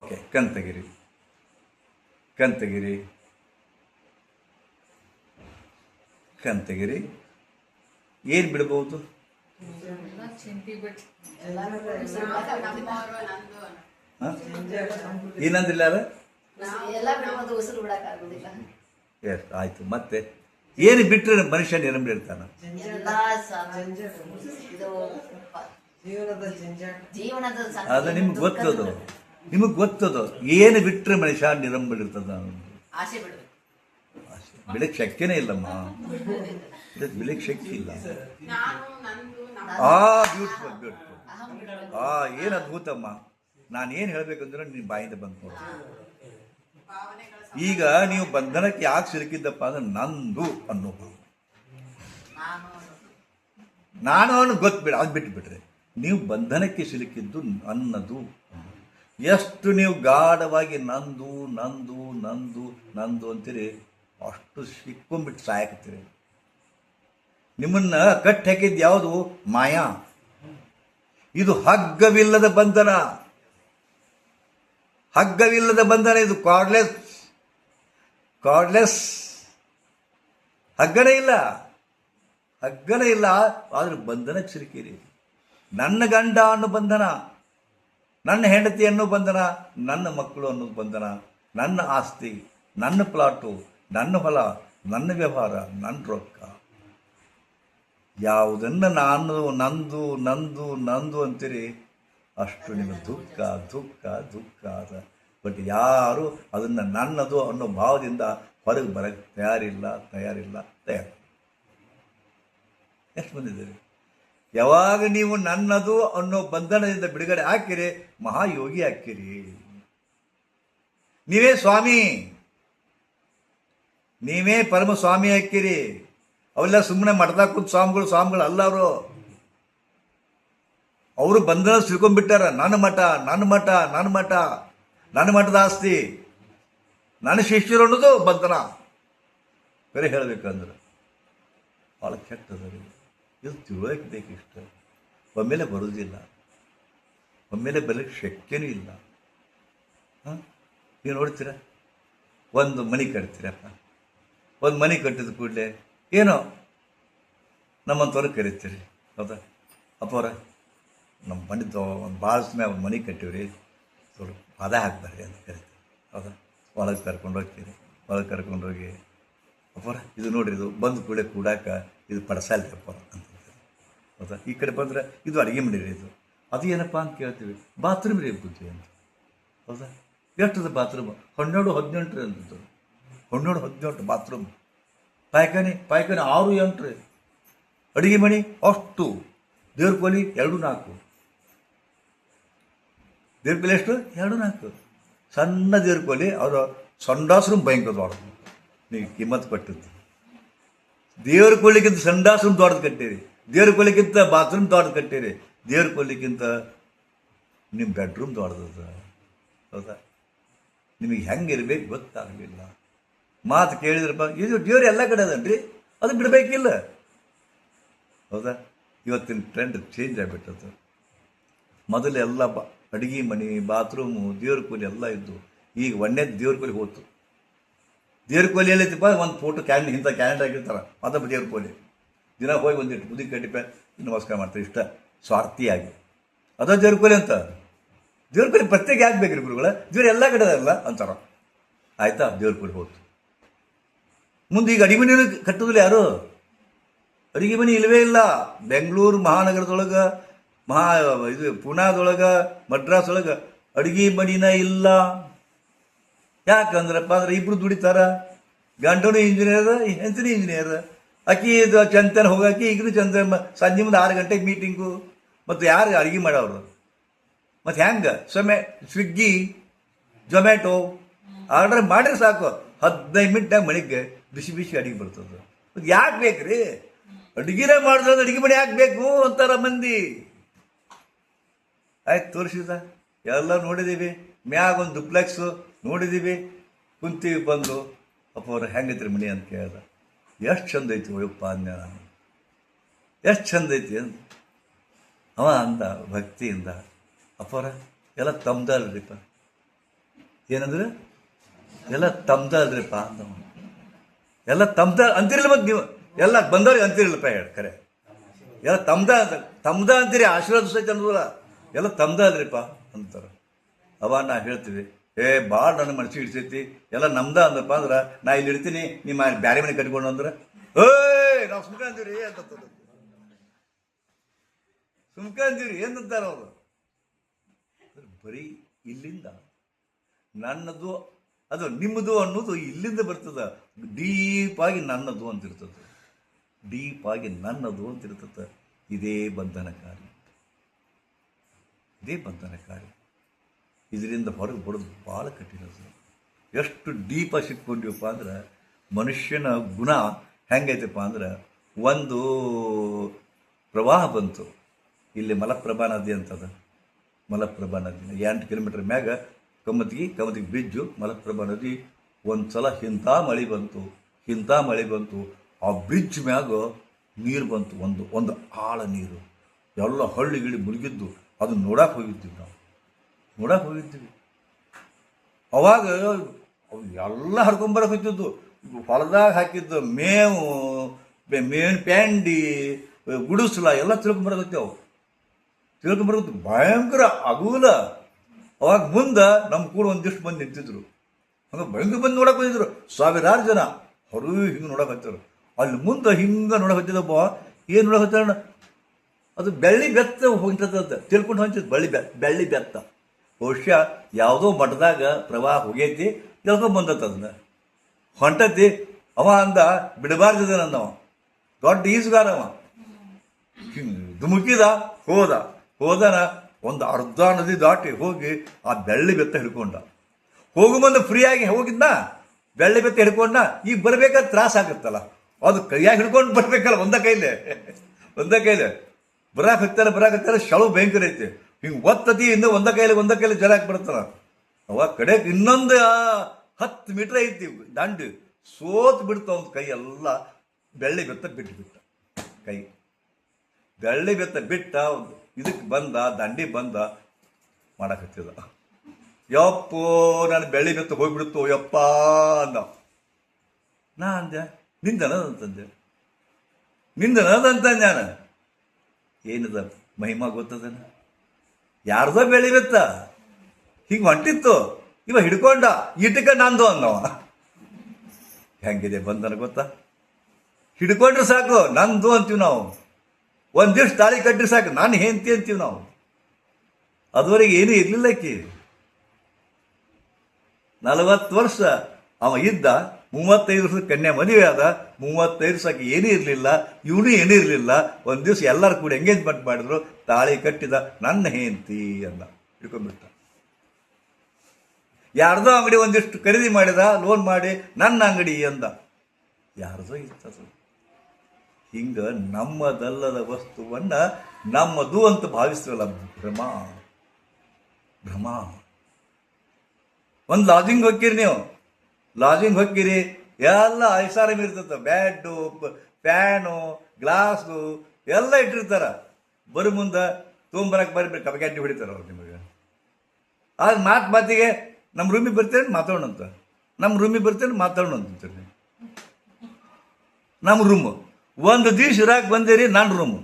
Okay, ಕಣ್ ತೆಗಿರಿ. ಏನು ಬಿಡ್ಬೋದು? ಏನಂದಿಲ್ಲ ಅಲ್ಲ? ಎಸ್, ಆಯ್ತು. ಮತ್ತೆ ಏನು ಬಿಟ್ಟರೆ ಮನುಷ್ಯ ನಿರಂಬಿರ್ತಾನ? ಅದು ನಿಮ್ಗೆ ಗೊತ್ತದು. ಏನು ಬಿಟ್ಟರೆ ಮನುಷ್ಯ ನಿರಂಬಿರ್ತದ? ಬೆಳಕ್ ಶಕ್ತಿನೇ ಇಲ್ಲಮ್ಮ, ಬೆಳಕ್ ಶಕ್ತಿ ಇಲ್ಲ. ಬ್ಯೂಟಿಫುಲ್. ಏನು ಅದ್ಭುತಮ್ಮ. ನಾನು ಏನು ಹೇಳ್ಬೇಕಂದ್ರೆ ನಿನ್ನ ಬಾಯಿಂದ ಬಂದು ಈಗ ನೀವು ಬಂಧನಕ್ಕೆ ಯಾಕೆ ಸಿಲುಕಿದ್ದಪ್ಪ ಅಂದ್ರೆ ನಂದು ಅನ್ನೋ ಭಾವ. ನಾನು ಅನ್ನೋ ಗೊತ್ತಬೇಡ, ಅದು ಬಿಟ್ಟುಬಿಟ್ರೆ ನೀವು ಬಂಧನಕ್ಕೆ ಸಿಲುಕಿದ್ದು ನನ್ನದು. ಎಷ್ಟು ನೀವು ಗಾಢವಾಗಿ ನಂದು ನಂದು ನಂದು ನಂದು ಅಂತೀರಿ, ಅಷ್ಟು ಸಿಕ್ಕೊಂಡ್ಬಿಟ್ಟು ಸಾಯಕತ್ತೀರಿ. ನಿಮ್ಮನ್ನ ಕಟ್ಟಿ ಹಾಕಿದ್ದು ಯಾವುದು? ಮಾಯಾ. ಇದು ಹಗ್ಗವಿಲ್ಲದ ಬಂಧನ. ಇದು ಕಾರ್ಡ್ಲೆಸ್. ಹಗ್ಗನೇ ಇಲ್ಲ. ಆದ್ರೆ ಬಂಧನಕ್ಕೆ ಸಿಲುಕಿರಿ. ನನ್ನ ಗಂಡ ಅನ್ನೋ ಬಂಧನ, ನನ್ನ ಹೆಂಡತಿ ಅನ್ನೋ ಬಂಧನ, ನನ್ನ ಮಕ್ಕಳು ಅನ್ನೋದು ಬಂಧನ, ನನ್ನ ಆಸ್ತಿ, ನನ್ನ ಪ್ಲಾಟು, ನನ್ನ ಹೊಲ, ನನ್ನ ವ್ಯವಹಾರ, ನನ್ನ ರೊಕ್ಕ. ಯಾವುದನ್ನು ನಾನು ನಂದು ನಂದು ನಂದು ಅಂತೀರಿ, ಅಷ್ಟು ನಿಮಗೆ ದುಃಖ ದುಃಖ ದುಃಖ ಅದ. ಬಟ್ ಯಾರು ಅದನ್ನು ನನ್ನದು ಅನ್ನೋ ಭಾವದಿಂದ ಹೊರಗೆ ಬರೋಕ್ಕೆ ತಯಾರಿಲ್ಲ. ಎಷ್ಟು ಬಂದಿದ್ದೀರಿ? ಯಾವಾಗ ನೀವು ನನ್ನದು ಅನ್ನೋ ಬಂಧನದಿಂದ ಬಿಡುಗಡೆ ಹಾಕಿರಿ, ಮಹಾಯೋಗಿ ಹಾಕಿರಿ. ನೀವೇ ಸ್ವಾಮಿ, ನೀವೇ ಪರಮ ಸ್ವಾಮಿ ಹಾಕಿರಿ. ಅವೆಲ್ಲ ಸುಮ್ಮನೆ ಮಠದಾಗ ಕೂತ್ ಸ್ವಾಮಿಗಳು ಅಲ್ಲ. ಅವರು ಬಂಧನ ಸಿಳ್ಕೊಂಡ್ಬಿಟ್ಟಾರ. ನನ್ನ ಮಠದ ಆಸ್ತಿ, ನನ್ನ ಶಿಷ್ಯರು ಅನ್ನೋದು ಬಂಧನ. ಬೇರೆ ಹೇಳಬೇಕಂದ್ರೆ ಭಾಳ ಕೆಟ್ಟದ. ಇದು ತಿಳುವಳಿಕೆ ಬೇಕಿಷ್ಟ. ಒಮ್ಮೆಲೆ ಬರೋದಿಲ್ಲ, ಒಮ್ಮೆಲೆ ಬರಲಿಕ್ಕೆ ಶಕ್ಯನೂ ಇಲ್ಲ. ನೀವು ನೋಡ್ತೀರ, ಒಂದು ಮನೆ ಕಟ್ತೀರಪ್ಪ. ಒಂದು ಮನೆ ಕಟ್ಟಿದ ಕೂಡಲೇ ಏನೋ ನಮ್ಮಂಥವ್ರು ಕರಿತೀರಿ, ಹೌದಾ? ಅಪ್ಪವ್ರ ನಮ್ಮ ಮನೆದು ಒಂದು ಭಾಳ ಸಮಯ ಒಂದು ಮನೆ ಕಟ್ಟಿವ್ರಿ, ಸ್ವಲ್ಪ ಪದ ಹಾಕ್ಬಾರ್ರಿ ಅಂತ ಕರಿತೀವಿ, ಹೌದಾ? ಒಳಗೆ ಕರ್ಕೊಂಡೋಗಿ ಅಪ್ಪವ್ರ ಇದು ನೋಡ್ರಿ, ಇದು ಬಂದು ಕೂಡಾಕ ಇದು ಪಡಸಾಲ್ರಿ ಅಪ್ಪವ್ರ ಅಂತ, ಹೌದಾ? ಈ ಕಡೆ ಬಂದರೆ ಇದು ಅಡುಗೆ ಮಾಡಿರಿ, ಅದು ಏನಪ್ಪ ಅಂತ ಕೇಳ್ತೀವಿ. ಬಾತ್ರೂಮ್ ರೀ ಬುದ್ಧಿ ಅಂತ, ಹೌದಾ? ಎಷ್ಟದ ಬಾತ್ರೂಮ್? 12-18 ಅಂತದ್ದು. 12-18 ಬಾತ್ರೂಮ್. ಪಾಯ್ಖಾನೆ 6-8 ರೀ. ಅಡುಗೆ ಮನೆ ಅಷ್ಟು. ದೇವ್ರ ಕೋಲಿ 2-4. ದೇವ್ರ ಕೋಲಿ ಎಷ್ಟು? 2-4. ಸಣ್ಣ ದೇವ್ರ ಕೋಲಿ. ಅವರ ಸಂಡಾಸ್ರೂಮ್ ಭಯಂಕರ ದೊಡ್ಡದು. ನೀವು ಕಿಮ್ಮತ್ತು ಕೊಟ್ಟಿದ್ದು. ದೇವ್ರ ಕೋಲಿಗಿಂತ ಸಂಡಾಸ್ರೂಮ್ ದೊಡ್ಡದು ಕಟ್ಟಿರಿ, ದೇವ್ರ ಕೋಲಿಗಿಂತ ಬಾತ್ರೂಮ್ ದೊಡ್ಡದು ಕಟ್ಟಿರಿ, ದೇವ್ರ ಕೋಲಿಗಿಂತ ನಿಮ್ಮ ಬೆಡ್ರೂಮ್ ದೊಡ್ಡದ, ಹೌದಾ? ನಿಮಗೆ ಹೆಂಗಿರ್ಬೇಕು ಗೊತ್ತಾಗಲಿಲ್ಲ. ಮಾತು ಕೇಳಿದ್ರಪ್ಪ, ಇದು ದೇವ್ರು ಎಲ್ಲ ಕಡೆ ಅದನ್ರಿ, ಅದು ಬಿಡಬೇಕಿಲ್ಲ, ಹೌದಾ? ಇವತ್ತಿನ ಟ್ರೆಂಡ್ ಚೇಂಜ್ ಆಗಿಬಿಟ್ಟದು. ಮೊದಲು ಎಲ್ಲ ಅಡುಗೆ ಮನೆ, ಬಾತ್ರೂಮು, ದೇವ್ರ ಕೋಲಿ ಎಲ್ಲ ಇದ್ದು. ಈಗ ಒಂದೇ ದೇವ್ರ ಕೋಲಿ ಹೋಯ್ತು. ದೇವ್ರ ಕೋಲಿ ಎಲ್ಲೈತಿಪ್ಪ? ಒಂದು ಫೋಟೋ ಇಂಥ ಕ್ಯಾಲೆಂಡರ್ ಆಗಿರ್ತಾರೆ, ಅದಪ್ಪ ದೇವ್ರ ಕೋಲಿ. ದಿನ ಹೋಗಿ ಒಂದಿಟ್ಟು ಬುದ್ಧಿ ಕಟ್ಟಿಪ ನಮಸ್ಕಾರ ಮಾಡ್ತಾರೆ, ಇಷ್ಟ ಸ್ವಾರ್ಥಿಯಾಗಿ. ಅದ ದೇವ್ರ ಕೋಲಿ ಅಂತ. ದೇವ್ರ ಕೋಲಿ ಪ್ರತ್ಯೇಕ ಯಾಕೆ ಬೇಕ್ರಿ ಗುರುಗಳ? ದೇವ್ರು ಎಲ್ಲ ಕಡೆ ಅಲ್ಲ ಅಂತಾರ. ಆಯ್ತಾ? ದೇವ್ರ ಕೋಲಿ ಹೋಯ್ತು. ಮುಂದೆ ಈಗ ಅಡಿಗೆ ಮನೆ ಕಟ್ಟೋದಿಲ್ಲ ಯಾರು? ಅಡಿಗೆ ಮನೆ ಇಲ್ಲವೇ ಇಲ್ಲ. ಬೆಂಗಳೂರು ಮಹಾನಗರದೊಳಗೆ, ಪುಣಾದೊಳಗೆ, ಮಡ್ರಾಸ್ ಒಳಗೆ ಅಡುಗೆ ಮನಿನ ಇಲ್ಲ. ಯಾಕಂದ್ರಪ್ಪ ಅಂದ್ರೆ ಇಬ್ರು ದುಡಿತಾರ. ಗಂಡನು ಇಂಜಿನಿಯರ್, ಹೆಂಡತಿನೂ ಇಂಜಿನಿಯರ್. ಆಕಿ ಇದು ಚಂತನ ಹೋಗಾಕಿ, ಈಗಲೂ ಚಂದ ಸಂಜೆ ಮುಂದೆ 6 ಗಂಟೆಗೆ ಮೀಟಿಂಗು. ಮತ್ತು ಯಾರು ಅಡುಗೆ ಮಾಡೋರು? ಮತ್ತು ಹೆಂಗೆ? ಸ್ವಿಗ್ಗಿ, ಜೊಮ್ಯಾಟೊ ಆರ್ಡರ್ ಮಾಡಿದ್ರೆ ಸಾಕು, 15 ಮಿನಿಟ್ನಾಗ ಮನೆಗೆ ಬಿಸಿ ಅಡುಗೆ ಬರ್ತದೆ. ಅದು ಯಾಕೆ ಬೇಕ್ರಿ? ಅಡುಗೆನೇ ಮಾಡಿದ್ರೆ ಅಡುಗೆ ಮನೆ ಯಾಕೆ ಬೇಕು ಅಂತಾರ ಮಂದಿ. ಆಯ್ತು, ತೋರಿಸಿದ ಎಲ್ಲ ನೋಡಿದ್ದೀವಿ. ಮ್ಯಾಗ ಒಂದು ಡುಪ್ಲೆಕ್ಸು ನೋಡಿದ್ದೀವಿ. ಕುಂತೀವಿ, ಬಂದು ಅಪ್ಪವ್ರ ಹೆಂಗೈತ್ರಿ ಮನೆ ಅಂತ ಕೇಳ್ದ. ಎಷ್ಟು ಚಂದ ಐತಿ ಒಳಪ್ಪ ಅಂದೆ ನಾನು. ಎಷ್ಟು ಚಂದ ಐತಿ ಅಂತ ಅವ ಅಂದ ಭಕ್ತಿಯಿಂದ. ಅಪ್ಪವ್ರ ಎಲ್ಲ ತಮ್ದಲ್ರಿಪ್ಪ, ಏನಂದ್ರೆ ಎಲ್ಲ ತಮ್ದ ಅಲ್ರಿಪ್ಪ ಅಂದವ. ಎಲ್ಲ ತಮ್ದ ಅಂತಿರಲಿಲ್ಲ, ಮತ್ತು ನೀವು ಎಲ್ಲ ಬಂದವ್ರಿಗೆ ಅಂತಿರಲಿಲ್ಲಪ್ಪ ಹೇಳಿ ಖರೆ. ಎಲ್ಲ ತಮ್ದ ಅಂತೀರಿ, ಆಶೀರ್ವಾದ ಸಹಿತ ಅನ್ನೋದಿಲ್ಲ, ಎಲ್ಲ ತಮ್ದ ಅಲ್ರಿಪ್ಪ ಅಂತಾರೆ. ಅವ ನಾ ಹೇಳ್ತೀವಿ, ಭಾಳ ನನ್ನ ಮನಸ್ಸಿಗೆ ಹಿಡಿಸೈತಿ, ಎಲ್ಲ ನಮ್ದ ಅಂದಪ್ಪ ಅಂದ್ರೆ ನಾ ಇಲ್ಲಿ ಇಡ್ತೀನಿ, ನಿಮ್ಮ ಬ್ಯಾರೆ ಮನೆ ಕಟ್ಕೊಂಡು ಅಂದ್ರೆ ನಾವು ಸುಮ್ಕ ಅಂತೀವ್ರಿ ಅಂತ ಸುಮ್ಕ ಅಂತೀವ್ರಿ ಏನಂತಾರ ಅವರು. ಬರೀ ಇಲ್ಲಿಂದ ನನ್ನದು ಅದು ನಿಮ್ಮದು ಅನ್ನೋದು ಇಲ್ಲಿಂದ ಬರ್ತದ. ಡೀಪಾಗಿ ನನ್ನದು ಅಂತಿರ್ತದೆ, ಡೀಪಾಗಿ ನನ್ನದು ಅಂತಿರ್ತದೆ. ಇದೇ ಬಂಧನಕಾರಿ, ಇದೇ ಬಂಧನಕಾರಿ. ಇದರಿಂದ ಹೊರಗೆ ಬರೋದು ಭಾಳ ಕಠಿಣ. ಎಷ್ಟು ಡೀಪಾಗಿ ಸಿಕ್ಕೊಂಡಿವಪ್ಪ ಅಂದ್ರೆ ಮನುಷ್ಯನ ಗುಣ ಹೆಂಗೈತಪ್ಪ ಅಂದ್ರೆ, ಒಂದು ಪ್ರವಾಹ ಬಂತು ಇಲ್ಲಿ, ಮಲಪ್ರಭಾ ನದಿ ಅಂತದ. ಮಲಪ್ರಭಾ ನದಿ 8 ಕಿಲೋಮೀಟರ್ ಮ್ಯಾಗ ಕಮತಿಗೆ ಬ್ರಿಡ್ಜು ಮಲಪ್ರಭಾ ನದಿ. ಒಂದು ಸಲ ಇಂಥ ಮಳೆ ಬಂತು, ಆ ಬ್ರಿಡ್ಜ್ ಮ್ಯಾಗ ನೀರು ಬಂತು, ಒಂದು ಆಳ ನೀರು, ಎಲ್ಲ ಹಳ್ಳಿಗಿಳಿ ಮುಳುಗಿದ್ದು. ಅದು ನೋಡಕ್ಕೆ ಹೋಗಿದ್ದೀವಿ ನಾವು, ಅವಾಗ ಅವು ಎಲ್ಲ ಹರ್ಕೊಂಬರಕ್ಕೆ ಹೋಗ್ತಿದ್ದು. ಹೊಲದಾಗ ಹಾಕಿದ್ದು ಮೇವಿನ ಪ್ಯಾಂಡಿ ಗುಡಿಸ್ಲ ಎಲ್ಲ ತಿಳ್ಕೊಂಬರಕತ್ತೇವು, ಭಯಂಕರ ಅಗೂಲ. ಅವಾಗ ಮುಂದೆ ನಮ್ಮ ಕೂಡ ಒಂದಿಷ್ಟು ಮಂದಿ ನಿಂತಿದ್ರು, ಹಂಗೆ ಭಯಂಕರ ಬಂದು ನೋಡಕ್ಕೆ ಬಂದಿದ್ರು. ಸಾವಿರಾರು ಜನ ಹೊರ ಹಿಂಗೆ ನೋಡಕ್ಕೆ ಹತ್ತಿದ್ರು. ಅಲ್ಲಿ ಮುಂದೆ ಹಿಂಗೆ ನೋಡಕ್ಕೆ ಹತ್ತಿದಪ್ಪ. ಏನು ನೋಡಕ್ಕೆ ಹತ್ತಾರ, ಅದು ಬೆಳ್ಳಿ ಬೆತ್ತ ಹೋಗ್ತದ ತಿಳ್ಕೊಂಡು ಹೊಂಚಿದ್ ಬೆಳ್ಳಿ ಬೆತ್ತ. ಬಹುಶಃ ಯಾವುದೋ ಮಠದಾಗ ಪ್ರವಾಹ ಹೋಗೈತಿ, ತಿಳ್ಕೊಂಬಂದತ್ತ ಅದನ್ನ ಹೊಂಟತಿ. ಅವ ಅಂದ ಬಿಡಬಾರ್ದಿದ ನಂದವ, ದೊಡ್ಡ ಈಜುಗಾರ ಅವ. ಧುಮುಕಿದ ಹೋದನ ಒಂದು ಅರ್ಧ ನದಿ ದಾಟಿ ಹೋಗಿ ಆ ಬೆಳ್ಳಿ ಬೆತ್ತ ಹಿಡ್ಕೊಂಡ. ಹೋಗು ಮುಂದೆ ಫ್ರೀಯಾಗಿ ಹೋಗಿದ್ನ, ಬೆಳ್ಳಿ ಬೆತ್ತ ಹಿಡ್ಕೊಂಡ. ಈಗ ಬರ್ಬೇಕಾದ್ರೆ ತ್ರಾಸ ಆಗುತ್ತಲ್ಲ, ಅದು ಕೈಯಾಗಿ ಹಿಡ್ಕೊಂಡು ಬರ್ಬೇಕಲ್ಲ, ಒಂದ ಕೈಲೆ ಬರಾಕತ್ತಾರ. ಶಳು ಭಯಂಕರ ಐತಿ, ಹಿಂಗೆ ಒತ್ತತಿ ಇನ್ನು ಒಂದ ಕೈಲಿ ಜರಾಕ್ ಬಿಡ್ತಾನ. ಅವಾಗ ಕಡೆಗೆ ಇನ್ನೊಂದು 10 ಮೀಟರ್ ಐತಿ ದಾಂಡಿ, ಸೋತ್ ಬಿಡ್ತ ಒಂದು ಕೈ ಎಲ್ಲ. ಬೆಳ್ಳಿ ಬೆತ್ತ ಬಿಟ್ಟ ಕೈ, ಬೆಳ್ಳಿ ಬೆತ್ತ ಬಿಟ್ಟ. ಇದಕ್ಕೆ ಬಂದ, ದಂಡಿ ಬಂದ ಮಾಡಕತ್ತಿದ. ಯಪ್ಪೋ ನಾನು ಬೆಳ್ಳಿ ಬೆತ್ತ ಹೋಗ್ಬಿಡ್ತು ಯಪ್ಪ ಅಂದ. ನಾ ಅಂದೆ ನಿಂದನದಂತಂದೆ, ನಾನು ಏನದ ಮಹಿಮಾ ಗೊತ್ತದನ, ಯಾರ್ದೋ ಬೆಳ್ಳಿ ಬೆತ್ತ ಹಿಂಗೆ ಹೊಂಟಿತ್ತು, ಇವ ಹಿಡ್ಕೊಂಡ ಇಟಕ ನಂದು ಅಂದವ. ಹೆಂಗಿದೆ ಬಂಧನ ಗೊತ್ತಾ? ಹಿಡ್ಕೊಂಡ್ರೆ ಸಾಕು ನಂದು ಅಂತೀವಿ ನಾವು, ಒಂದಿವ್ಸ ತಾಳಿ ಕಟ್ಟ್ರೆ ಸಾಕು ನಾನು ಹೆಂಡತಿ ಅಂತೀವಿ ನಾವು. ಅದುವರೆಗೆ ಏನೂ ಇರ್ಲಿಲ್ಲ ಆಕಿ. 40 ವರ್ಷ ಅವ ಇದ್ದ, 35 ವರ್ಷದ ಕನ್ಯಾ ಮದುವೆ ಆದ, 35 ವರ್ಷಕ್ಕೆ ಏನೂ ಇರಲಿಲ್ಲ, ಇವನು ಏನೂ ಇರಲಿಲ್ಲ. ಒಂದು ದಿವಸ ಎಲ್ಲರೂ ಕೂಡ ಎಂಗೇಜ್ಮೆಂಟ್ ಮಾಡಿದ್ರು, ತಾಳಿ ಕಟ್ಟಿದ, ನನ್ನ ಹೆಂಡತಿ ಅಂದ, ಹಿಡ್ಕೊಂಡ್ಬಿಟ್ಟ. ಯಾರ್ದೋ ಅಂಗಡಿ ಒಂದಿಷ್ಟು ಖರೀದಿ ಮಾಡಿದ, ಲೋನ್ ಮಾಡಿ ನನ್ನ ಅಂಗಡಿ ಅಂದ, ಯಾರ್ದೋ ಇರ್ತದ. ಹಿಂಗ ನಮ್ಮದಲ್ಲದ ವಸ್ತುವನ್ನ ನಮ್ಮದು ಅಂತ ಭಾವಿಸ್ತೀವಲ್ಲ, ಭ್ರಮ. ಒಂದು ಲಾಜಿಂಗ್ ಹೋಗ್ತೀರಿ, ನೀವು ಲಾಜಿಂಗ್ ಹೋಗ್ತೀರಿ, ಎಲ್ಲ ಐಸಾರಮ್ ಇರ್ತದ, ಬ್ಯಾಡು, ಫ್ಯಾನು, ಗ್ಲಾಸು ಎಲ್ಲ ಇಟ್ಟಿರ್ತಾರ. ಬರೋ ಮುಂದೆ ತೊಗೊಂಬರಕ್ಕೆ ಬರ್ಬೇಕು, ಕಬಗ್ಯಾಟಿ ಹೊಡಿತಾರ ಅವ್ರು ನಿಮಗೆ. ಆಗ ಮಾತಿಗೆ ನಮ್ಮ ರೂಮಿಗೆ ಬರ್ತೇನೆ ಮಾತಾಡೋಣಂತ, ಅಂತೀರಿ. ನಮ್ಮ ರೂಮು ಒಂದು ದಿವ್ಸ ಇರಾಕ್ ಬಂದೇರಿ, ನನ್ನ ರೂಮು.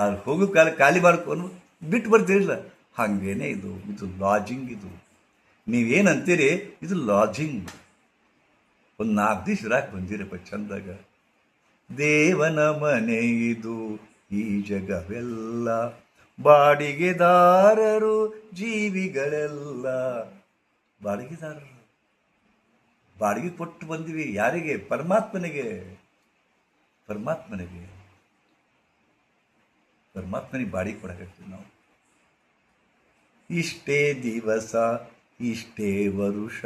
ಅದು ಹೋಗೋ ಕಾಲ ಖಾಲಿ ಮಾಡ್ಕೊಂಡು ಬಿಟ್ಟು ಬರ್ತೀರಿಲ್ಲ, ಹಾಗೇನೆ ಇದು ಲಾಜಿಂಗ್. ಇದು ನೀವೇನಂತೀರಿ, ಇದು ಲಾಜಿಂಗ್. ಒಂದು 4 ದಿವ್ಸ ಇರಾಕ್ ಬಂದಿರಪ್ಪ ಚಂದಾಗ. ದೇವನ ಮನೆ ಇದು, ಈ ಜಗವೆಲ್ಲ, ಬಾಡಿಗೆದಾರರು ಜೀವಿಗಳೆಲ್ಲ. ಬಾಡಿಗೆ ಕೊಟ್ಟು ಬಂದಿವಿ. ಯಾರಿಗೆ? ಪರಮಾತ್ಮನಿಗೆ ಬಾಡಿಗೆ ಕೊಡಕತ್ತೀವಿ ನಾವು. ಇಷ್ಟೇ ದಿವಸ, ಇಷ್ಟೇ ವರುಷ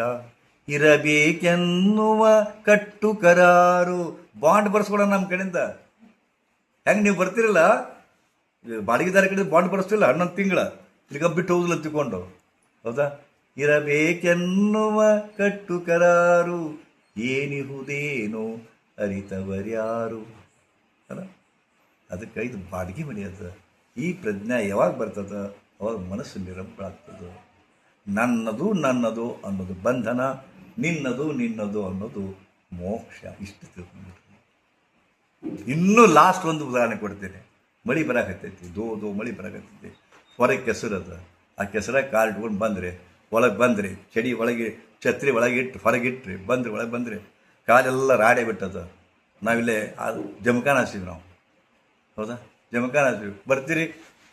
ಇರಬೇಕೆನ್ನುವ ಕಟ್ಟು ಕರಾರು. ಬಾಂಡ್ ಬರ್ಸ್ಕೊಡ ನಮ್ಮ ಕಡೆಯಿಂದ. ಹೆಂಗೆ ನೀವು ಬರ್ತಿರಲ್ಲ, ಬಾಡಿಗೆದಾರ ಕಡೆ ಬಾಂಡ್ ಬರ್ಸ್ತಿಲ್ಲ, 11 ತಿಂಗಳ ಈಗ ಬಿಟ್ಟು ಹೋಗ್ಲಿಲ್ಲ ತಿಳ್ಕೊಂಡು, ಹೌದಾ? ಇರಬೇಕೆನ್ನುವ ಕಟ್ಟು ಕರಾರು, ಏನಿಹುದೇನೋ ಅರಿತವರ್ಯಾರು ಅಲ್ಲ. ಅದಕ್ಕೆ ಇದು ಬಾಡಿಗೆ ಮನೆ ಅದ. ಈ ಪ್ರಜ್ಞೆ ಯಾವಾಗ ಬರ್ತದ, ಅವಾಗ ಮನಸ್ಸು ನಿರಂಬಳ ಆಗ್ತದೆ. ನನ್ನದು ನನ್ನದು ಅನ್ನೋದು ಬಂಧನ, ನಿನ್ನದು ನಿನ್ನದು ಅನ್ನೋದು ಮೋಕ್ಷ. ಇಷ್ಟು ತಿಳ್ಕೊಂಡ್ಬಿಟ್ರಿ. ಇನ್ನೂ ಲಾಸ್ಟ್ ಒಂದು ಉದಾಹರಣೆ ಕೊಡ್ತೇನೆ. ಮಳೆ ಬರಾಕತ್ತೈತಿ, ದೋ ಮಳೆ ಬರಾಕತ್ತೈತಿ, ಹೊರಗೆ ಕೆಸರದ, ಆ ಕೆಸರಾಗ ಕಾಲು ಇಟ್ಕೊಂಡು ಬಂದರೆ, ಒಳಗೆ ಬಂದರೆ, ಚಡಿ ಒಳಗೆ ಛತ್ರಿ ಒಳಗಿಟ್ಟು ಹೊರಗಿಟ್ರಿ ಬಂದರೆ, ಒಳಗೆ ಬಂದರೆ ಕಾಲೆಲ್ಲ ರಾಡೆ ಬಿಟ್ಟದ. ನಾವಿಲ್ಲೇ ಆ ಜಮಖಾನ ಹಾಸಿವಿ ನಾವು, ಹೌದಾ? ಜಮಖಾನ ಹಾಸಿವಿ, ಬರ್ತೀರಿ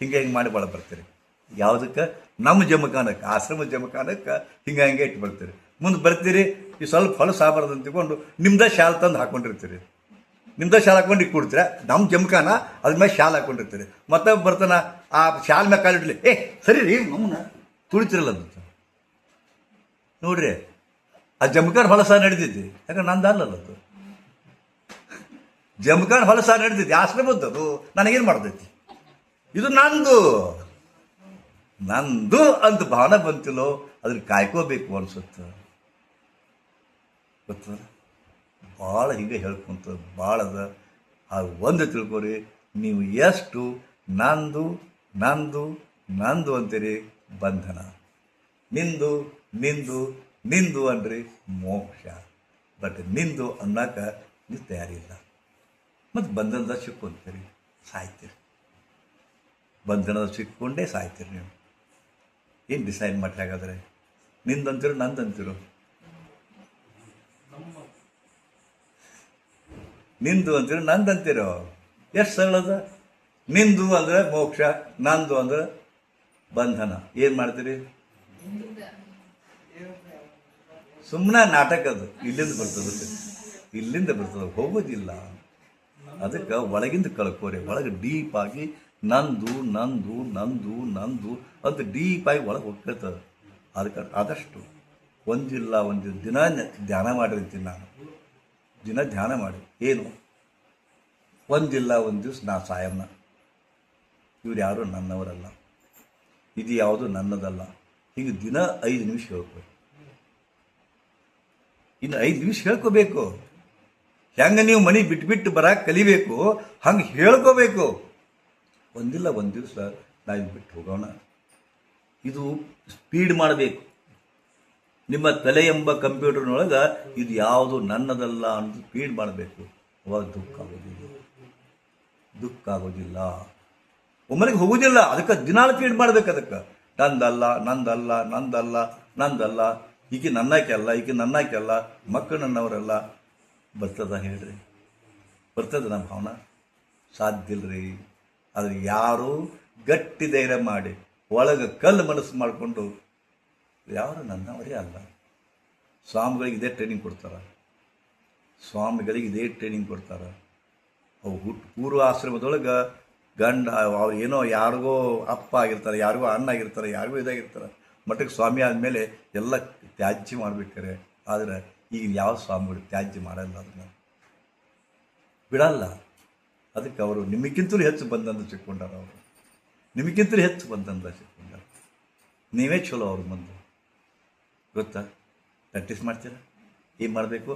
ಹಿಂಗೆ ಮಾಡಿ ಒಳಗೆ ಬರ್ತೀರಿ. ಯಾವುದಕ್ಕೆ? ನಮ್ಮ ಜಮಖಾನಕ್ಕೆ, ಆಶ್ರಮ ಜಮಖಾನಕ್ಕೆ ಹಿಂಗೆ ಇಟ್ಟು ಬರ್ತೀರಿ. ಮುಂದೆ ಬರ್ತೀರಿ, ಈ ಸ್ವಲ್ಪ ಹೊಲ ಸಾಬಾರ್ದು ಅಂತ ತಿಳ್ಕೊಂಡು ನಿಮ್ದೇ ಶಾಲ್ ತಂದು ಹಾಕ್ಕೊಂಡಿರ್ತೀರಿ. ನಿಮ್ದೇ ಶಾಲ್ ಹಾಕೊಂಡು ಕೊಡ್ತೀರ, ನಮ್ಮ ಜಮಖಾನ ಅದ್ರ ಮೇಲೆ ಶಾಲ್ ಹಾಕ್ಕೊಂಡಿರ್ತೀರಿ. ಮತ್ತೆ ಬರ್ತಾನ ಆ ಶಾಲ್ ಮೇಲೆ ಕಾಲಿಡ್ಲಿ, ಸರಿ ರೀ ನಮ್ಮನ್ನ ತುಳಿತಿರಲ್ಲ ಅಂತ ನೋಡ್ರಿ. ಆ ಜಮಖಾನ ಹೊಲಸ ನಡೀತೈತಿ, ಯಾಕಂದ್ರೆ ನಂದು ಅಲ್ಲಲ್ಲ ಅದು. ಜಮಖಾನ ಹೊಲಸ ನಡೀತೈತಿ, ಆಶ್ರಮದ್ದು ಅದು. ನನಗೇನು ಮಾಡ್ತೈತಿ? ಇದು ನಂದು ಅಂತ ಭಾವನೆ ಬಂತಿಲ್ಲೋ, ಅದ್ರ ಕಾಯ್ಕೋಬೇಕು ಅನ್ಸುತ್ತೆ. ಗೊತ್ತ? ಭಾಳ ಹಿಂಗೆ ಹೇಳ್ಕೊಂತ ಭಾಳದ. ಅದು ಒಂದು ತಿಳ್ಕೊರಿ, ನೀವು ಎಷ್ಟು ನಂದು ನಂದು ನಂದು ಅಂತೀರಿ ಬಂಧನ, ನಿಂದು ನಿಂದು ನಿಂದು ಅನ್ರಿ ಮೋಕ್ಷ. ಬಟ್ ನಿಂದು ಅನ್ನಕ ನೀವು ತಯಾರಿಲ್ಲ. ಮತ್ತು ಬಂಧನದ ಸಿಕ್ಕೊಂತೀರಿ, ಸಾಯ್ತೀರಿ. ಬಂಧನದ ಸಿಕ್ಕೊಂಡೇ ಸಾಯ್ತೀರಿ. ನೀವು ಏನು ಡಿಸೈಡ್ ಮಾಡ್ರಿ? ಹಾಗಾದರೆ ನಿಂದಂತೀರೋ ನಂದಂತೀರೋ? ನಿಂದು ಅಂತೀರೋ ನಂದಂತೀರೋ? ಎಷ್ಟು ಸರಳದ. ನಿಂದು ಅಂದರೆ ಮೋಕ್ಷ, ನಂದು ಅಂದ್ರೆ ಬಂಧನ. ಏನು ಮಾಡ್ತೀರಿ? ಸುಮ್ಮನೆ ನಾಟಕ ಅದು. ಇಲ್ಲಿಂದ ಬರ್ತದೆ, ಹೋಗೋದಿಲ್ಲ. ಅದಕ್ಕೆ ಒಳಗಿಂದ ಕಳ್ಕೋರಿ. ಒಳಗೆ ಡೀಪಾಗಿ ನಂದು ನಂದು ನಂದು ನಂದು ಅಂತ ಡೀಪಾಗಿ ಒಳಗೆ ಹೋಗ್ತದೆ. ಅದಕ್ಕೆ ಆದಷ್ಟು ಒಂದಿಲ್ಲ ಒಂದು ದಿನ ಧ್ಯಾನ ಮಾಡಿರ್ತೀನಿ ನಾನು. ದಿನ ಧ್ಯಾನ ಮಾಡಿ ಏನು, ಒಂದಿಲ್ಲ ಒಂದು ದಿವಸ ನಾ ಸಾಯಮ್ಮ. ಇವ್ರು ಯಾರು ನನ್ನವರಲ್ಲ, ಇದು ಯಾವುದು ನನ್ನದಲ್ಲ. ಹೀಗೆ ದಿನ 5 ನಿಮಿಷ ಹೇಳ್ಬೇಕು. ಇನ್ನು 5 ನಿಮಿಷ ಹೇಳ್ಕೋಬೇಕು. ಹೆಂಗೆ ನೀವು ಮನೆ ಬಿಟ್ಟು ಬರಕ್ಕೆ ಕಲಿಬೇಕು, ಹಂಗೆ ಹೇಳ್ಕೋಬೇಕು. ಒಂದಿಲ್ಲ ಒಂದು ದಿವಸ ನಾವು ಬಿಟ್ಟು ಹೋಗೋಣ. ಇದು ಸ್ಪೀಡ್ ಮಾಡಬೇಕು. ನಿಮ್ಮ ತಲೆ ಎಂಬ ಕಂಪ್ಯೂಟರ್ನೊಳಗೆ ಇದು ಯಾವುದು ನನ್ನದಲ್ಲ ಅಂತ ಸ್ಪೀಡ್ ಮಾಡಬೇಕು. ಅವಾಗ ದುಃಖ ಆಗೋದಿಲ್ಲ, ಒಮ್ಮಲಿಗೆ ಹೋಗೋದಿಲ್ಲ. ಅದಕ್ಕೆ ದಿನಾಳು ಫೀಡ್ ಮಾಡ್ಬೇಕು. ಅದಕ್ಕೆ ನಂದಲ್ಲ ನಂದಲ್ಲ ನಂದಲ್ಲ ನಂದಲ್ಲ, ಈಕೆ ನನ್ನಾಕೆ ಅಲ್ಲ, ಈಕೆ ನನ್ನಾಕೆ ಅಲ್ಲ, ಮಕ್ಕಳು ನನ್ನವರಲ್ಲ. ಬರ್ತದ ಹೇಳ್ರಿ? ಬರ್ತದ ನಮ್ಮ ಭಾವನ? ಸಾಧ್ಯ ಇಲ್ರಿ. ಆದರೆ ಯಾರು ಗಟ್ಟಿ ಧೈರ್ಯ ಮಾಡಿ ಒಳಗೆ ಕಲ್ಲು ಮನಸ್ಸು ಮಾಡಿಕೊಂಡು ಯಾರು ನನ್ನವರೇ ಅಲ್ಲ. ಸ್ವಾಮಿಗಳಿಗೆ ಇದೇ ಟ್ರೈನಿಂಗ್ ಕೊಡ್ತಾರೆ. ಅವು ಪೂರ್ವ ಆಶ್ರಮದೊಳಗೆ ಗಂಡ ಅವ್ರು ಏನೋ ಯಾರಿಗೋ ಅಪ್ಪ ಆಗಿರ್ತಾರೆ, ಯಾರಿಗೋ ಅಣ್ಣ ಆಗಿರ್ತಾರೆ, ಯಾರಿಗೋ ಇದಾಗಿರ್ತಾರೆ. ಮಠಕ್ಕೆ ಸ್ವಾಮಿ ಆದಮೇಲೆ ಎಲ್ಲ ತ್ಯಾಜ್ಯ ಮಾಡ್ಬೇಕಾರೆ. ಆದರೆ ಈಗ ಯಾವ ಸ್ವಾಮಿಗಳು ತ್ಯಾಜ್ಯ ಮಾಡಲ್ಲ, ಅದನ್ನು ಬಿಡಲ್ಲ. ಅದಕ್ಕೆ ಅವರು ನಿಮಗಿಂತಲೂ ಹೆಚ್ಚು ಬಂದಂತ ಸಿಕ್ಕೊಂಡಾರ. ಅವರು ನಿಮಗಿಂತಲೂ ಹೆಚ್ಚು ಬಂದಂತ ಸಿಕ್ಕೊಂಡಾರ. ನೀವೇ ಚಲೋ ಅವ್ರ ಮುಂದೆ. ಗೊತ್ತಾ? ಪ್ರಾಕ್ಟೀಸ್ ಮಾಡ್ತೀರ? ಏನು ಮಾಡಬೇಕು?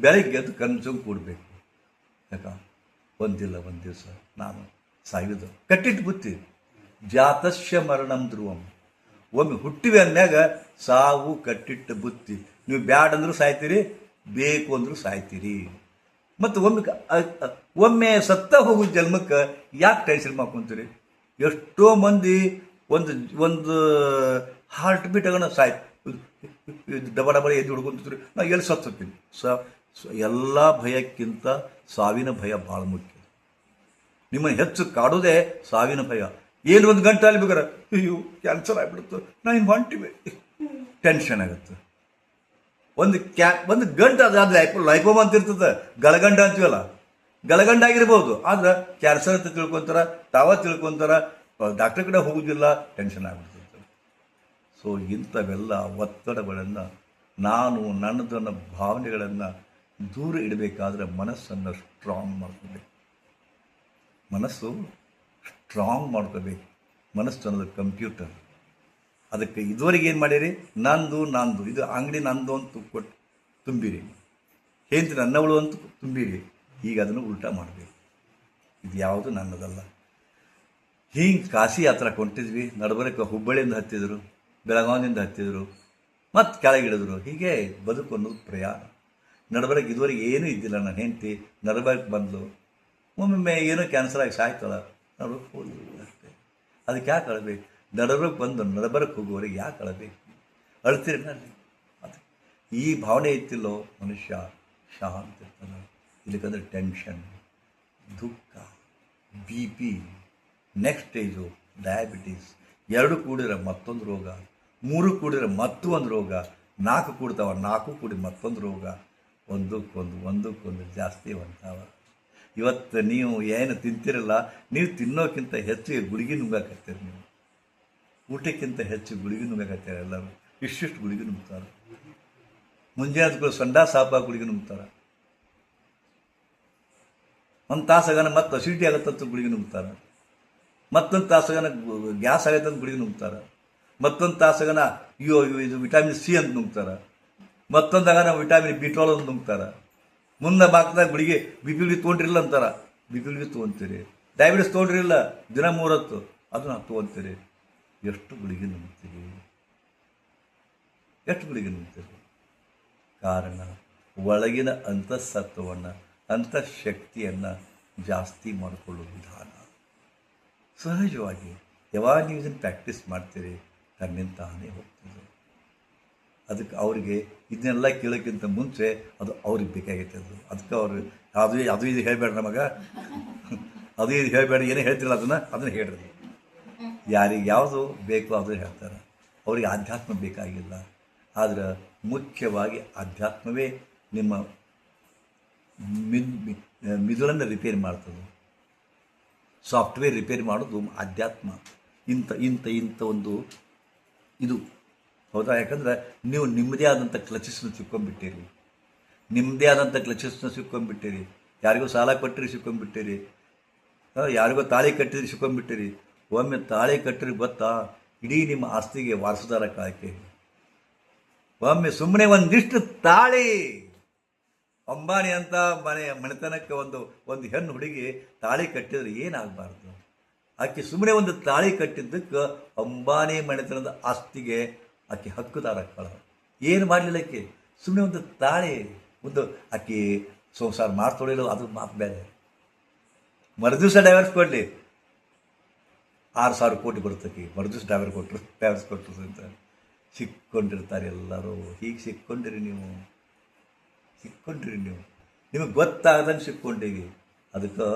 ಬೆಳಗ್ಗೆದ್ದು ಕನ್ಸು ಕೂಡಬೇಕು. ಯಾಕ? ಒಂದಿಲ್ಲ ಒಂದು ದಿವಸ ನಾನು ಸಾಯುವುದು. ಕಟ್ಟಿಟ್ಟು ಬುತ್ತಿ ಜಾತಸ್ಯ ಮರಣಂ ಧ್ರುವಂ. ಒಮ್ಮೆ ಹುಟ್ಟಿವೆ ಅಂದಾಗ ಸಾವು ಕಟ್ಟಿಟ್ಟು ಬುತ್ತಿ. ನೀವು ಬ್ಯಾಡ ಅಂದ್ರೂ ಸಾಯ್ತೀರಿ, ಬೇಕು ಅಂದ್ರೂ ಸಾಯ್ತೀರಿ. ಮತ್ತು ಒಮ್ಮೆ ಸತ್ತ ಹೋಗೋ ಜನ್ಮಕ್ಕೆ ಯಾಕೆ ಟೆನ್ಷನ್ ಮಾಡ್ಕೊತೀರಿ? ಎಷ್ಟೋ ಮಂದಿ ಒಂದು ಹಾರ್ಟ್ ಬೀಟ್ ಆಗೋಣ ಡಬ ಎದ್ದು ಹುಡ್ಕೊಂತಿದ್ರು. ನಾವು ಎಲ್ಲಿ ಸತ್ತೋಗ್ತೀನಿ. ಎಲ್ಲ ಭಯಕ್ಕಿಂತ ಸಾವಿನ ಭಯ ಭಾಳ ಮುಖ್ಯ. ನಿಮ್ಮನ್ನು ಹೆಚ್ಚು ಕಾಡೋದೇ ಸಾವಿನ ಭಯ. ಏನು 1 ಗಂಟೆ ಅಲ್ಲಿ ಬೇಕಾರೆ ಅಯ್ಯೋ ಕ್ಯಾನ್ಸರ್ ಆಗಿಬಿಡುತ್ತೆ, ನಾನು ಇನ್ನು ಹೊಂಟಿವೆ, ಟೆನ್ಷನ್ ಆಗುತ್ತೆ. ಒಂದು ಗಂಟೆ ಅದಾದ ಲೈಫೋಮ್ ಅಂತ ಇರ್ತದೆ, ಗಳಗಂಡ ಅಂತೀವಲ್ಲ, ಗಳಗಂಡ ಆಗಿರ್ಬೋದು. ಆದ್ರೆ ಕ್ಯಾನ್ಸರ್ ಅಂತ ತಿಳ್ಕೊತಾರ, ಡಾಕ್ಟರ್ ಕಡೆ ಹೋಗೋದಿಲ್ಲ, ಟೆನ್ಷನ್ ಆಗಿಬಿಡ್ತದೆ. ಸೊ ಇಂಥವೆಲ್ಲ ಒತ್ತಡಗಳನ್ನು, ನಾನು ನನ್ನದನ್ನ ಭಾವನೆಗಳನ್ನು ದೂರ ಇಡಬೇಕಾದ್ರೆ ಮನಸ್ಸನ್ನು ಸ್ಟ್ರಾಂಗ್ ಮಾಡ್ಕೋಬೇಕು. ಮನಸ್ಸು ಅನ್ನೋದು ಕಂಪ್ಯೂಟರ್. ಅದಕ್ಕೆ ಇದುವರೆಗೆ ಏನು ಮಾಡಿರಿ? ನಂದು ಇದು ಅಂಗಡಿ ನಂದು ಅಂತ ಕೊಟ್ಟು ತುಂಬಿರಿ, ಹೆಂಡತಿ ನನ್ನವಳು ಅಂತ ತುಂಬಿರಿ. ಈಗ ಅದನ್ನು ಉಲ್ಟಾ ಮಾಡಬೇಕು. ಇದು ಯಾವುದು ನನ್ನದಲ್ಲ. ಹಿಂಗೆ ಕಾಶಿ ಯಾತ್ರಾ ಕೊಂಡಿದ್ವಿ. ನಡಬರಕ್ಕೆ ಹುಬ್ಬಳ್ಳಿಯಿಂದ ಹತ್ತಿದ್ರು. ಬೆಳಗಾವಿಯಿಂದ ಹತ್ತಿದ್ರು, ಮತ್ತು ಕೆಳಗಿಳಿದ್ರು. ಹೀಗೆ ಬದುಕು ಅನ್ನೋದು ಪ್ರಯಾಣ. ನಡಬರಕ್ಕೆ ಇದುವರೆಗೆ ಏನೂ ಇದ್ದಿಲ್ಲ. ನನ್ನ ಹೆಂಡತಿ ನಡಬರಕ್ಕೆ ಬಂದಳು, ಒಮ್ಮೊಮ್ಮೆ ಏನೋ ಕ್ಯಾನ್ಸರ್ ಆಗಿ ಸಾಯ್ತಾಳ, ನಡಬರಕ್ಕೆ ಹೋದ್ರು ಅಷ್ಟೇ. ಅದಕ್ಕೆ ಯಾಕೆ ಅಳಬೇಕು? ನಡಬರಕ್ಕೆ ಬಂದು ನಡಬರಕ್ಕೆ ಹೋಗುವವರೆಗೆ ಯಾಕೆ ಅಳಬೇಕು? ಅಳ್ತೀರಿ ನಲ್ಲಿ ಅದು ಈ ಭಾವನೆ ಇತ್ತಿಲ್ಲೋ ಮನುಷ್ಯ ಶಾಂತ ಇರ್ತಾನೆ. ಇಲ್ಲಿಕಂದ್ರೆ ಟೆನ್ಷನ್, ದುಃಖ, B P, next stage diabetes, 2 ಕೂಡಿದ್ರೆ ಮತ್ತೊಂದು ರೋಗ, 3 ಕೂಡಿದ್ರೆ ಮತ್ತೊಂದು ರೋಗ, 4 ಕೂಡ್ತಾವ, 4 ಕೂಡಿ ಮತ್ತೊಂದು ರೋಗ, ಒಂದಕ್ಕೊಂದು ಜಾಸ್ತಿ ಹೊಂತಾವ. ಇವತ್ತು ನೀವು ಏನು ತಿಂತಿರಲ್ಲ, ನೀವು ತಿನ್ನೋಕ್ಕಿಂತ ಹೆಚ್ಚು ಗುಳಿಗೆ ನುಂಗಾಕತ್ತೀರಿ. ನೀವು ಊಟಕ್ಕಿಂತ ಹೆಚ್ಚು ಗುಳಿಗೆ ನುಂಗಾಕತ್ತೀರ. ಎಲ್ಲರೂ ಇಷ್ಟಿಷ್ಟು ಗುಳಿಗೆ ನುಂಗ್ತಾರೆ. ಮುಂಜಾನೆ ಸಂಡಾ ಸಾಪ ಗುಳಿಗೆ ನುಂಗ್ತಾರೆ. ಒಂದು ತಾಸಾಗನ ಮತ್ತೆ ಅಸಿಡಿಟಿ ಆಗತ್ತಂತ ಗುಳಿಗೆ ನುಂಗ್ತಾರೆ. ಮತ್ತೊಂದು ತಾಸಾಗನ ಗ್ಯಾಸ್ ಆಗತ್ತಂತ ಗುಳಿಗೆ ನುಂಗ್ತಾರೆ. ಮತ್ತೊಂದು ತಾಸಾಗನ ಇದು ವಿಟಮಿನ್ ಸಿ ಅಂತ ನುಂಗ್ತಾರೆ. ಮತ್ತೊಂದಾಗನ ವಿಟಮಿನ್ B12 ಅಂತ ನುಂಗ್ತಾರೆ. ಮುಂದೆ ಬಾಕ್ದಾಗ ಗುಳಿಗೆ ಬಿ ಪಿ ತೊಗೊಂಡ್ರಿಲ್ಲ ಅಂತಾರೆ. ಬಿ ಪಿ ತೊಗೊಂತೀರಿ. ಡಯಾಬಿಟಿಸ್ ತೊಗೊಂಡ್ರಿಲ್ಲ, ದಿನ 3 ಹೊತ್ತು ಅದನ್ನ ತೊಗೊಂತೀರಿ. ಎಷ್ಟು ಗುಳಿಗೆ ನುಂಗ್ತೀರಿ? ಎಷ್ಟು ಗುಳಿಗೆ ನುಂಗ್ತೀರಿ? ಕಾರಣ ಒಳಗಿನ ಅಂತಃಸತ್ವವನ್ನು, ಅಂತಃಶಕ್ತಿಯನ್ನು ಜಾಸ್ತಿ ಮಾಡಿಕೊಳ್ಳೋ ವಿಧಾನ. ಸಹಜವಾಗಿ ಯಾವಾಗ ನೀವು ಇದನ್ನು ಪ್ರಾಕ್ಟೀಸ್ ಮಾಡ್ತೀರಿ, ತನ್ನಿಂದ ತಾನೇ ಹೋಗ್ತದೆ. ಅದಕ್ಕೆ ಅವರಿಗೆ ಇದನ್ನೆಲ್ಲ ಕೇಳೋಕ್ಕಿಂತ ಮುಂಚೆ ಅದು ಅವ್ರಿಗೆ ಬೇಕಾಗೈತೆ. ಅದಕ್ಕೆ ಅವರು ಅದು ಇದು ಹೇಳಬೇಡ ನಮಗೆ, ಅದು ಇದು ಹೇಳಬೇಡ, ಏನೇ ಹೇಳ್ತಿರಲ್ಲ ಅದನ್ನು ಹೇಳ್ರಿ. ಯಾರಿಗೆ ಯಾವುದು ಬೇಕೋ ಅದನ್ನು ಹೇಳ್ತಾರೆ. ಅವರಿಗೆ ಆಧ್ಯಾತ್ಮ ಬೇಕಾಗಿಲ್ಲ. ಆದರೆ ಮುಖ್ಯವಾಗಿ ಆಧ್ಯಾತ್ಮವೇ ನಿಮ್ಮ ಮಿದುಳನ್ನು ರಿಪೇರಿ ಮಾಡ್ತದೆ. ಸಾಫ್ಟ್ವೇರ್ ರಿಪೇರಿ ಮಾಡೋದು ಆಧ್ಯಾತ್ಮ. ಇಂಥ ಒಂದು ಇದು ಹೌದಾ? ಯಾಕಂದ್ರೆ ನೀವು ನಿಮ್ಮದೇ ಆದಂಥ ಕ್ಲಚಸ್ನ ಸಿಕ್ಕೊಂಡ್ಬಿಟ್ಟಿರಿ. ನಿಮ್ಮದೇ ಆದಂಥ ಕ್ಲಚಸ್ನ ಸಿಕ್ಕೊಂಡ್ಬಿಟ್ಟಿರಿ. ಯಾರಿಗೂ ಸಾಲ ಕೊಟ್ಟಿರಿ ಸಿಕ್ಕೊಂಡ್ಬಿಟ್ಟಿರಿ. ಯಾರಿಗೋ ತಾಳಿ ಕಟ್ಟಿರಿ ಸಿಕ್ಕೊಂಡ್ಬಿಟ್ಟಿರಿ. ಒಮ್ಮೆ ತಾಳಿ ಕಟ್ಟಿರಿ ಗೊತ್ತಾ, ಇಡೀ ನಿಮ್ಮ ಆಸ್ತಿಗೆ ವಾರಸುದಾರ ಕಾಳಕ್ಕೆ. ಒಮ್ಮೆ ಸುಮ್ಮನೆ ಒಂದಿಷ್ಟು ತಾಳಿ, ಅಂಬಾನಿ ಅಂತ ಮನೆತನಕ್ಕೆ ಒಂದು ಹೆಣ್ಣು ಹುಡುಗಿ ತಾಳಿ ಕಟ್ಟಿದ್ರೆ ಏನಾಗಬಾರ್ದು? ಆಕೆ ಸುಮ್ಮನೆ ಒಂದು ತಾಳಿ ಕಟ್ಟಿದ್ದಕ್ಕೆ ಅಂಬಾನಿ ಮನೆತನದ ಆಸ್ತಿಗೆ ಆಕೆ ಹಕ್ಕುದಾರ ಕಳ. ಏನು ಮಾಡಲಿಲ್ಲ ಆಕೆ, ಸುಮ್ಮನೆ ಒಂದು ತಾಳಿ, ಆಕೆ ಸಂಸಾರ ಮಾಡ್ತೊಳಿಲ್ಲ, ಅದು ಮಾತು ಬೇರೆ. ಮರುದಿವಸ ಡೈವರ್ಸ್ ಕೊಡಲಿ, 6,000 ಕೋಟಿ ಬರ್ತಕ್ಕೆ. ಮರುದಿವಸ ಡೈವರ್ಸ್ ಕೊಟ್ಟರು ಅಂತ ಸಿಕ್ಕೊಂಡಿರ್ತಾರೆ ಎಲ್ಲರೂ. ಹೀಗೆ ಸಿಕ್ಕೊಂಡಿರಿ ನೀವು. ನಿಮಗೆ ಗೊತ್ತಾಗದಂಗೆ ಸಿಕ್ಕೊಂಡಿವಿ. ಅದಕ್ಕೆ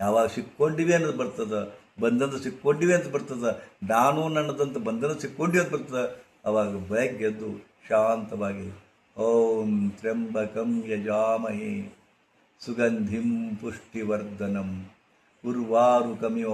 ಯಾವಾಗ ಸಿಕ್ಕೊಂಡಿವಿ ಅನ್ನೋದು ಬರ್ತದೆ, ಬಂಧನ ಸಿಕ್ಕೊಂಡಿವಿ ಅಂತ ಬರ್ತದೆ, ನಾನು ನನ್ನದಂತ ಬಂಧನ ಸಿಕ್ಕೊಂಡಿವಿ ಅಂತ ಬರ್ತದೆ. ಅವಾಗ ಬೆಳಗ್ಗೆ ಎದ್ದು ಶಾಂತವಾಗಿ ಓಂ ತ್ರ್ಯಂಬಕಂ ಯಜಾಮಹೇ ಸುಗಂಧಿಂ ಪುಷ್ಟಿವರ್ಧನಂ ಉರ್ವಾರುಕಮಿವ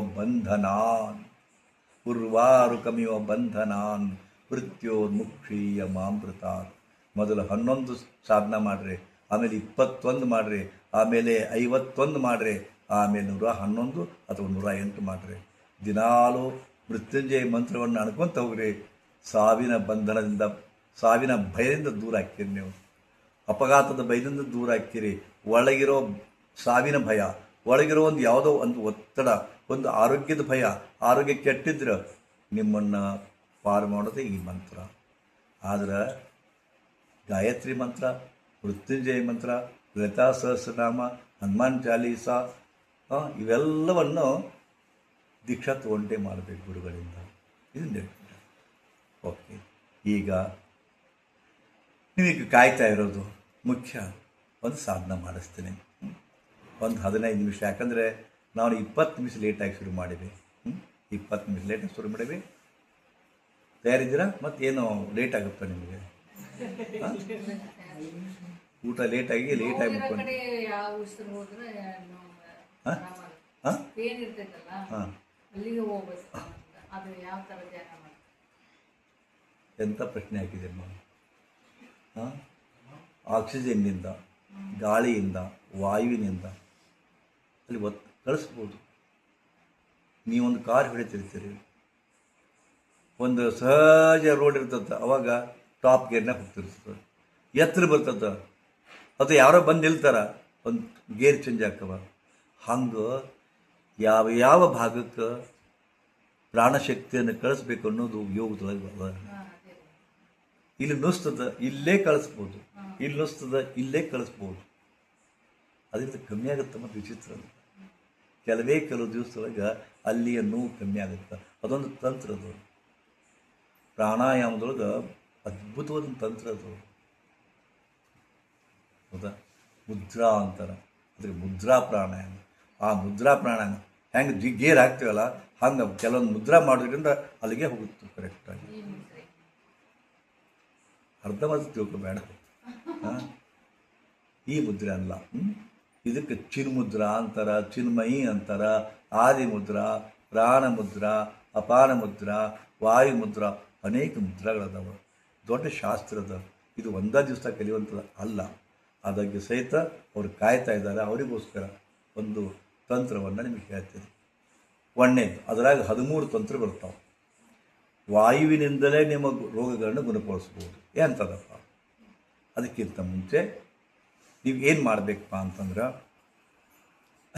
ಬಂಧನಾನ್ ಮೃತ್ಯೋರ್ಮುಕ್ಷೀಯ ಮಾಮೃತಾತ್. ಮೊದಲು 11 ಸಾಧನ ಮಾಡಿರಿ, ಆಮೇಲೆ 21 ಮಾಡಿರಿ, ಆಮೇಲೆ 51 ಮಾಡಿರಿ, ಆಮೇಲೆ 111 ಅಥವಾ 108 ಮಾಡಿರಿ. ದಿನಾಲೂ ಮೃತ್ಯುಂಜಯ ಮಂತ್ರವನ್ನು ಅನ್ಕೊಂತ ಹೋಗ್ರಿ. ಸಾವಿನ ಬಂಧನದಿಂದ, ಸಾವಿನ ಭಯದಿಂದ ದೂರ ಹಾಕಿರಿ. ನೀವು ಅಪಘಾತದ ಭಯದಿಂದ ದೂರ ಹಾಕಿರಿ. ಒಳಗಿರೋ ಸಾವಿನ ಭಯ, ಒಳಗಿರೋ ಒಂದು ಯಾವುದೋ ಒಂದು ಒತ್ತಡ, ಒಂದು ಆರೋಗ್ಯದ ಭಯ, ಆರೋಗ್ಯ ಕೆಟ್ಟಿದ್ರೆ ನಿಮ್ಮನ್ನು ಪಾರು ಮಾಡೋದೇ ಈ ಮಂತ್ರ. ಆದ್ರೆ ಗಾಯತ್ರಿ ಮಂತ್ರ, ಮೃತ್ಯುಂಜಯ ಮಂತ್ರ, ಲಲಿತಾ ಸಹಸ್ರನಾಮ, ಹನುಮಾನ್ ಚಾಲೀಸ ಇವೆಲ್ಲವನ್ನು ದೀಕ್ಷಾ ತಗೊಂಡೇ ಮಾಡಬೇಕು ಗುರುಗಳಿಂದ. ಇದು ಓಕೆ. ಈಗ ನೀವೀಗ ಕಾಯ್ತಾ ಇರೋದು ಮುಖ್ಯ. ಒಂದು ಸಾಧನ ಮಾಡಿಸ್ತೀನಿ, ಒಂದು 15 ನಿಮಿಷ. ಯಾಕಂದರೆ ನಾವು 20 ನಿಮಿಷ ಲೇಟಾಗಿ ಶುರು ಮಾಡಿವಿ. 20 ನಿಮಿಷ ಲೇಟಾಗಿ ಶುರು ಮಾಡಿವಿ. ತಯಾರಿದ್ದೀರಾ? ಮತ್ತೇನು ಲೇಟ್ ಆಗುತ್ತಾ ನಿಮಗೆ? ಊಟ ಲೇಟಾಗಿ ಮುಟ್ಕೊಂಡು ಎಂಥ ಪ್ರಶ್ನೆ ಹಾಕಿದೆಮ್ಮ. ಆಕ್ಸಿಜನ್ನಿಂದ, ಗಾಳಿಯಿಂದ, ವಾಯುವಿನಿಂದ ಅಲ್ಲಿ ಕಳಿಸ್ಬೋದು. ನೀವೊಂದು ಕಾರ್ ಹಿಡಿತಿರ್ತೀರಿ, ಒಂದು ಸಹಜ ರೋಡ್ ಇರ್ತದೆ, ಅವಾಗ ಟಾಪ್ ಗೇರ್ನಾಗ ಹೋಗ್ತಿರ್ತದೆ, ಎತ್ತರ ಬರ್ತದೆ, ಅಥವಾ ಯಾರೋ ಬಂದು ನಿಲ್ತಾರ, ಒಂದು ಗೇರ್ ಚೇಂಜ್ ಆಗ್ತವ. ಹಂಗೆ ಯಾವ ಭಾಗಕ್ಕೆ ಪ್ರಾಣಶಕ್ತಿಯನ್ನು ಕಳಿಸ್ಬೇಕು ಅನ್ನೋದು ಯೋಗದೊಳಗೆ ಅದ. ಇಲ್ಲಿ ನುಸ್ತದ ಇಲ್ಲೇ ಕಳಿಸ್ಬೋದು, ಇಲ್ಲಿ ನುಸ್ತದ ಇಲ್ಲೇ ಕಳಿಸ್ಬೋದು. ಅದರಿಂದ ಕಮ್ಮಿ ಆಗುತ್ತೆ. ಮತ್ತು ವಿಚಿತ್ರ ಕೆಲವು ದಿವಸದೊಳಗೆ ಅಲ್ಲಿಯ ನೋವು ಕಮ್ಮಿ ಆಗುತ್ತೆ. ಅದೊಂದು ತಂತ್ರ ಅದು. ಪ್ರಾಣಾಯಾಮದೊಳಗೆ ಅದ್ಭುತವಾದ ತಂತ್ರ ಅದು. ಹೌದಾ? ಮುದ್ರಾ ಅಂತಾರೆ ಅದಕ್ಕೆ, ಮುದ್ರಾ ಪ್ರಾಣಾಯಾಮ. ಆ ಮುದ್ರಾ ಪ್ರಾಣಾಯಾಮ ಹೆಂಗೆ ಗೇರ್ ಹಾಕ್ತೀವಲ್ಲ ಹಂಗೆ ಕೆಲವೊಂದು ಮುದ್ರಾ ಮಾಡೋದ್ರಿಂದ ಅಲ್ಲಿಗೆ ಹೋಗುತ್ತೆ ಕರೆಕ್ಟಾಗಿ. ಅರ್ಧ ಮಾತ್ರ ತಿಳ್ಕೊಬೇಡ. ಈ ಮುದ್ರೆ ಅಲ್ಲ. ಇದಕ್ಕೆ ಚಿನ್ಮುದ್ರಾ ಅಂತಾರೆ, ಚಿನ್ಮಯಿ ಅಂತಾರೆ, ಆದಿಮುದ್ರಾ, ಪ್ರಾಣಮುದ್ರಾ, ಅಪಾನ ಮುದ್ರಾ, ವಾಯುಮುದ್ರಾ, ಅನೇಕ ಮುದ್ರಾಗಳದಾವ. ದೊಡ್ಡ ಶಾಸ್ತ್ರ ಅದ. ಇದು ಒಂದೇ ದಿವಸ ಕಲಿಯುವಂಥದ್ದು ಅಲ್ಲ. ಅದಕ್ಕೆ ಸಹಿತ ಅವರು ಕಾಯ್ತಾ ಇದ್ದಾರೆ. ಅವರಿಗೋಸ್ಕರ ಒಂದು ತಂತ್ರವನ್ನು ನಿಮಗೆ ಹೇಳ್ತೀನಿ. ಒಂದನೇದು ಅದರಾಗ 13 ತಂತ್ರ ಬರ್ತಾವೆ. ವಾಯುವಿನಿಂದಲೇ ನಿಮ್ಮ ರೋಗಗಳನ್ನು ಗುಣಪಡಿಸ್ಬೋದು. ಎಂಥದಪ್ಪ? ಅದಕ್ಕಿಂತ ಮುಂಚೆ ನೀವು ಏನು ಮಾಡಬೇಕಪ್ಪ ಅಂತಂದ್ರೆ